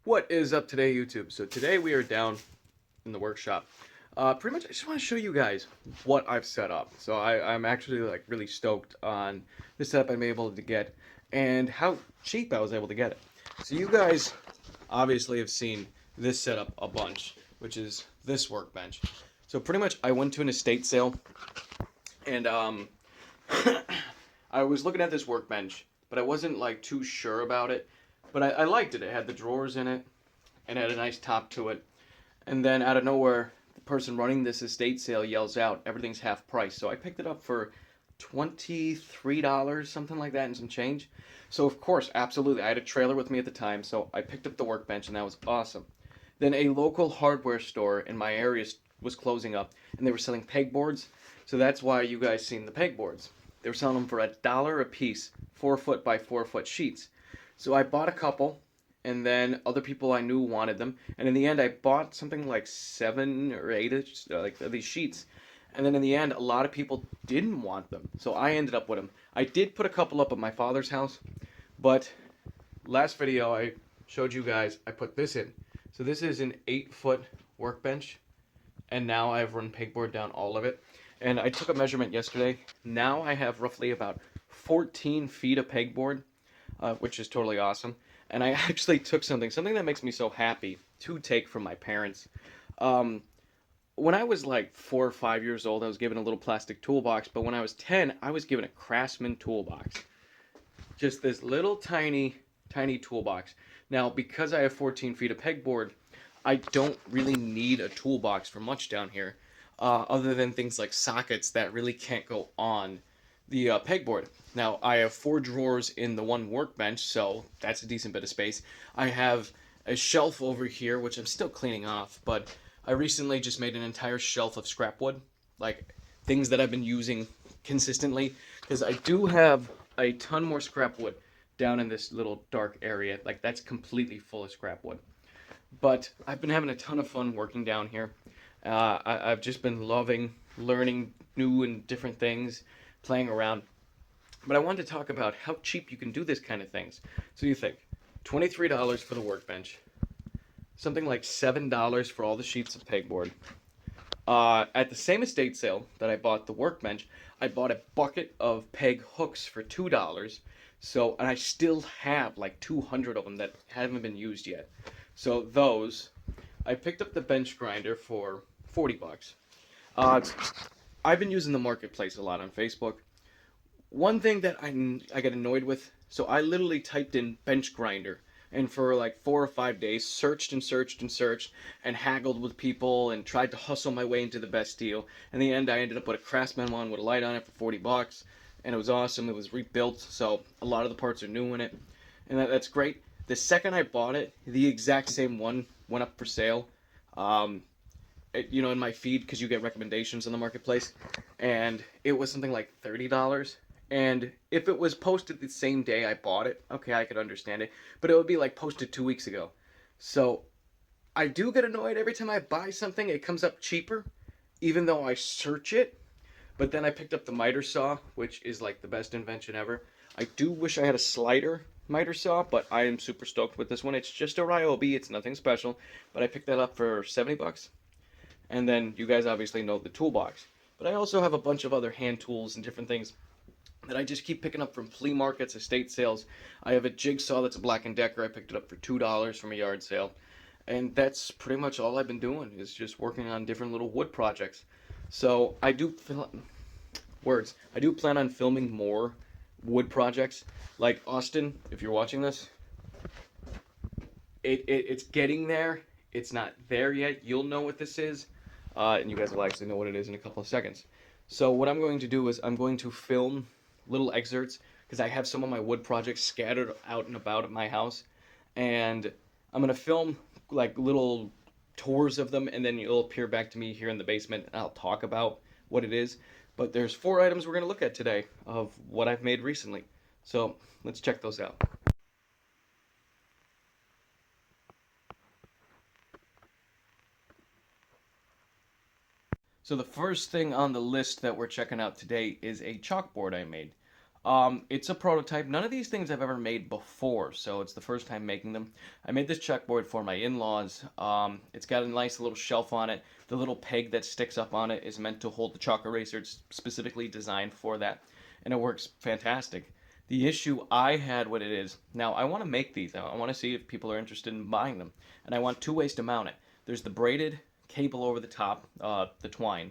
What is up today, YouTube? So today we are down in the workshop. Pretty much, I just want to show you guys what I've set up. So I'm actually like really stoked on the setup I'm able to get and how cheap I was able to get it. So you guys obviously have seen this setup a bunch, which is this workbench. So pretty much, I went to an estate sale and I was looking at this workbench, but I wasn't like too sure about it. But I liked it. It had the drawers in it and had a nice top to it. And then out of nowhere, the person running this estate sale yells out, "Everything's half price." So I picked it up for $23, something like that, and some change. So of course, absolutely, I had a trailer with me at the time, so I picked up the workbench, and that was awesome. Then a local hardware store in my area was closing up, and they were selling pegboards. So that's why you guys seen the pegboards. They were selling them for $1 a piece, 4 foot by 4 foot sheets. So I bought a couple, and then other people I knew wanted them, and in the end I bought something like 7 or 8 of these sheets, and then in the end a lot of people didn't want them, so I ended up with them. I did put a couple up at my father's house, but last video I showed you guys I put this in. So this is an 8 foot workbench, and now I've run pegboard down all of it, and I took a measurement yesterday. Now I have roughly about 14 feet of pegboard, which is totally awesome. And I actually took something that makes me so happy to take from my parents. Um, when I was like 4 or 5 years old, I was given a little plastic toolbox, but when I was 10, I was given a Craftsman toolbox. Just this little tiny toolbox. Now, because I have 14 feet of pegboard, I don't really need a toolbox for much down here, other than things like sockets that really can't go on the pegboard. Now, I have 4 drawers in the one workbench, so that's a decent bit of space. I have a shelf over here, which I'm still cleaning off, but I recently just made an entire shelf of scrap wood, like things that I've been using consistently, because I do have a ton more scrap wood down in this little dark area. Like, that's completely full of scrap wood. But I've been having a ton of fun working down here. I've just been loving learning new and different things, playing around. But I wanted to talk about how cheap you can do this kind of things. So you think, $23 for the workbench, something like $7 for all the sheets of pegboard. At the same estate sale that I bought the workbench, I bought a bucket of peg hooks for $2. So, and I still have like 200 of them that haven't been used yet. So those, I picked up the bench grinder for 40 bucks. Uh, I've been using the marketplace a lot on Facebook. One thing that I get annoyed with, so I literally typed in bench grinder, and for like 4 or 5 days searched and searched and searched and haggled with people and tried to hustle my way into the best deal. In the end, I ended up with a Craftsman one with a light on it for 40 bucks, and it was awesome. It was rebuilt, so a lot of the parts are new in it, and that's great. The second I bought it, the exact same one went up for sale. Um, in my feed, because you get recommendations on the marketplace, and it was something like $30. And if it was posted the same day I bought it, okay, I could understand it, but it would be like posted 2 weeks ago. So I do get annoyed every time I buy something, it comes up cheaper, even though I search it. But then I picked up the miter saw, which is like the best invention ever. I do wish I had a slider miter saw, but I am super stoked with this one. It's just a Ryobi, it's nothing special, but I picked that up for 70 bucks. And then you guys obviously know the toolbox. But I also have a bunch of other hand tools and different things that I just keep picking up from flea markets, estate sales. I have a jigsaw that's a Black & Decker. I picked it up for $2 from a yard sale. And that's pretty much all I've been doing, is just working on different little wood projects. So I do plan on filming more wood projects. Like Austin, if you're watching this, it's getting there. It's not there yet. You'll know what this is, and you guys will actually know what it is in a couple of seconds. So what I'm going to do is I'm going to film little excerpts, because I have some of my wood projects scattered out and about at my house, and I'm going to film like little tours of them, and then it'll appear back to me here in the basement, and I'll talk about what it is. But there's 4 items we're going to look at today of what I've made recently. So let's check those out. So the first thing on the list that we're checking out today is a chalkboard I made. It's a prototype. None of these things I've ever made before, so it's the first time making them. I made this checkboard for my in-laws. It's got a nice little shelf on it. The little peg that sticks up on it is meant to hold the chalk eraser. It's specifically designed for that, and it works fantastic. The issue I had with it is, now I want to make these. I want to see if people are interested in buying them, and I want two ways to mount it. There's the braided cable over the top, the twine,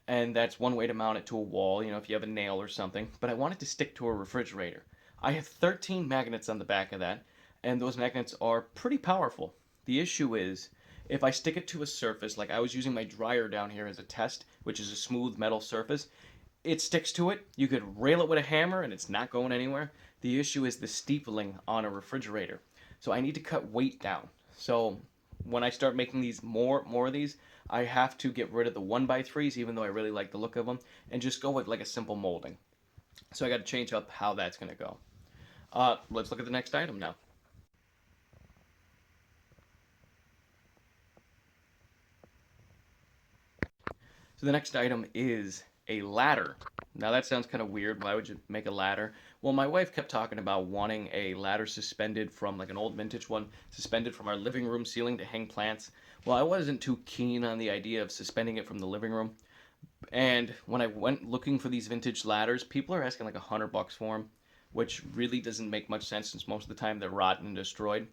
and that's one way to mount it to a wall, if you have a nail or something. But I want it to stick to a refrigerator. I have 13 magnets on the back of that, and those magnets are pretty powerful. The issue is, if I stick it to a surface, like I was using my dryer down here as a test, which is a smooth metal surface, it sticks to it. You could rail it with a hammer and it's not going anywhere. The issue is the steepling on a refrigerator. So I need to cut weight down. So when I start making these more of these, I have to get rid of the 1x3s, even though I really like the look of them, and just go with like a simple molding. So I got to change up how that's going to go. Let's look at the next item now. So the next item is a ladder. Now that sounds kind of weird. Why would you make a ladder? Well, my wife kept talking about wanting a ladder suspended from like an old vintage one, suspended from our living room ceiling to hang plants. Well, I wasn't too keen on the idea of suspending it from the living room. And when I went looking for these vintage ladders, people are asking like $100 for them, which really doesn't make much sense since most of the time they're rotten and destroyed.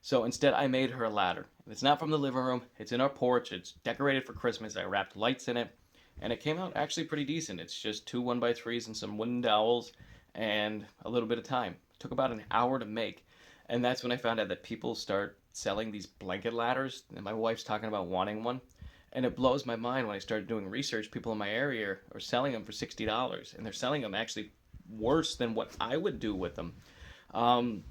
So instead, I made her a ladder. It's not from the living room. It's in our porch. It's decorated for Christmas. I wrapped lights in it, and it came out actually pretty decent. It's just two 1x3s and some wooden dowels and a little bit of time. It took about an hour to make, and that's when I found out that people start selling these blanket ladders, and my wife's talking about wanting one. And it blows my mind when I started doing research. People in my area are selling them for $60, and they're selling them actually worse than what I would do with them. Um,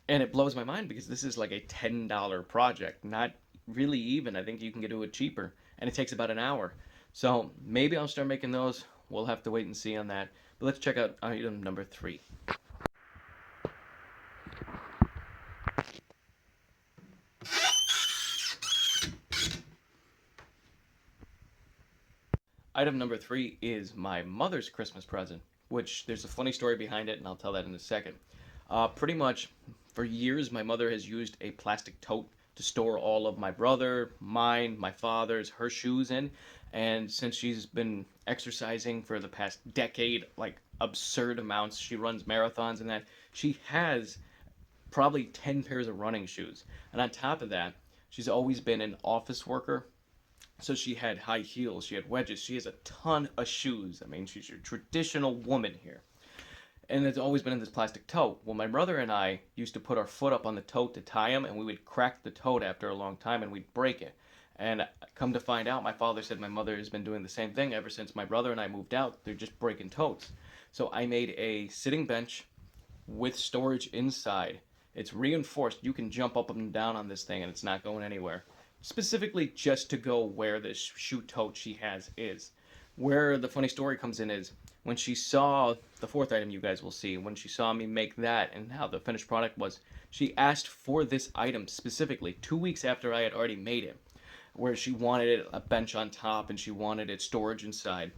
and it blows my mind because this is like a $10 project, not really even. I think you can get to it cheaper, and it takes about an hour. So maybe I'll start making those. We'll have to wait and see on that. But let's check out item number 3. Item number 3 is my mother's Christmas present, which there's a funny story behind it, and I'll tell that in a second. Pretty much for years, my mother has used a plastic tote to store all of my brother, mine, my father's, her shoes in. And since she's been exercising for the past decade, like absurd amounts, she runs marathons and that, she has probably 10 pairs of running shoes. And on top of that, she's always been an office worker, so she had high heels, she had wedges, she has a ton of shoes. I mean, she's your traditional woman here. And it's always been in this plastic tote. Well, my brother and I used to put our foot up on the tote to tie them, and we would crack the tote after a long time, and we'd break it. And come to find out, my father said my mother has been doing the same thing ever since my brother and I moved out. They're just breaking totes. So I made a sitting bench with storage inside. It's reinforced. You can jump up and down on this thing, and it's not going anywhere, specifically just to go where this shoe tote she has is. Where the funny story comes in is when she saw the fourth item you guys will see, when she saw me make that and how the finished product was, she asked for this item specifically 2 weeks after I had already made it, where she wanted a bench on top and she wanted it storage inside.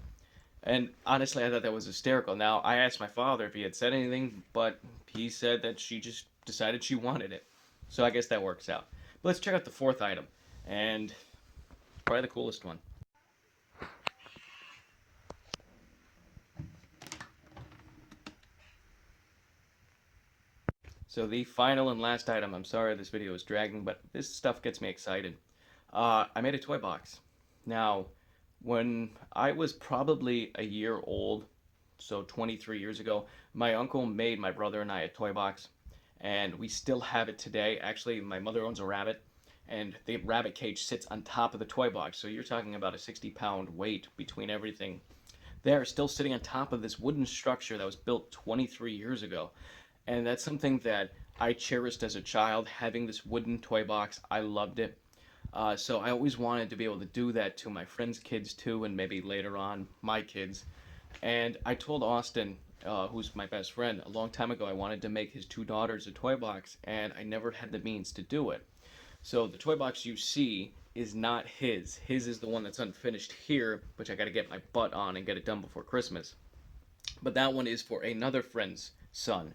And honestly, I thought that was hysterical. Now, I asked my father if he had said anything, but he said that she just decided she wanted it. So I guess that works out. But let's check out the fourth item, and probably the coolest one. So the final and last item, I'm sorry this video is dragging, but this stuff gets me excited. I made a toy box. Now, when I was probably a year old, so 23 years ago, my uncle made my brother and I a toy box, and we still have it today. Actually, my mother owns a rabbit, and the rabbit cage sits on top of the toy box, so you're talking about a 60-pound weight between everything. They're still sitting on top of this wooden structure that was built 23 years ago. And that's something that I cherished as a child, having this wooden toy box. I loved it. So I always wanted to be able to do that to my friends' kids too, and maybe later on my kids. And I told Austin, who's my best friend, a long time ago I wanted to make his two daughters a toy box, and I never had the means to do it. So the toy box you see is not his. His is the one that's unfinished here, which I got to get my butt on and get it done before Christmas. But that one is for another friend's son.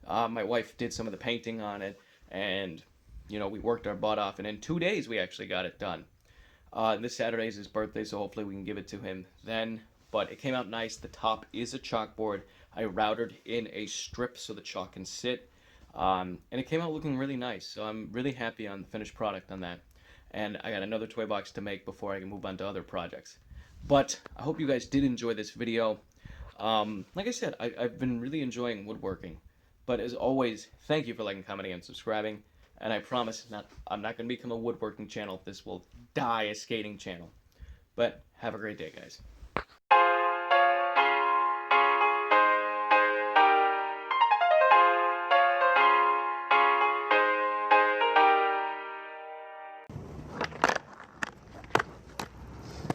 My wife did some of the painting on it, and we worked our butt off, and in 2 days we actually got it done. This Saturday is his birthday, so hopefully we can give it to him then. But it came out nice. The top is a chalkboard. I routed in a strip so the chalk can sit. And it came out looking really nice. So I'm really happy on the finished product on that. And I got another toy box to make before I can move on to other projects. But I hope you guys did enjoy this video. Like I said, I've been really enjoying woodworking. But as always, thank you for liking, commenting, and subscribing. And I promise I'm not going to become a woodworking channel. This will die a skating channel. But have a great day, guys.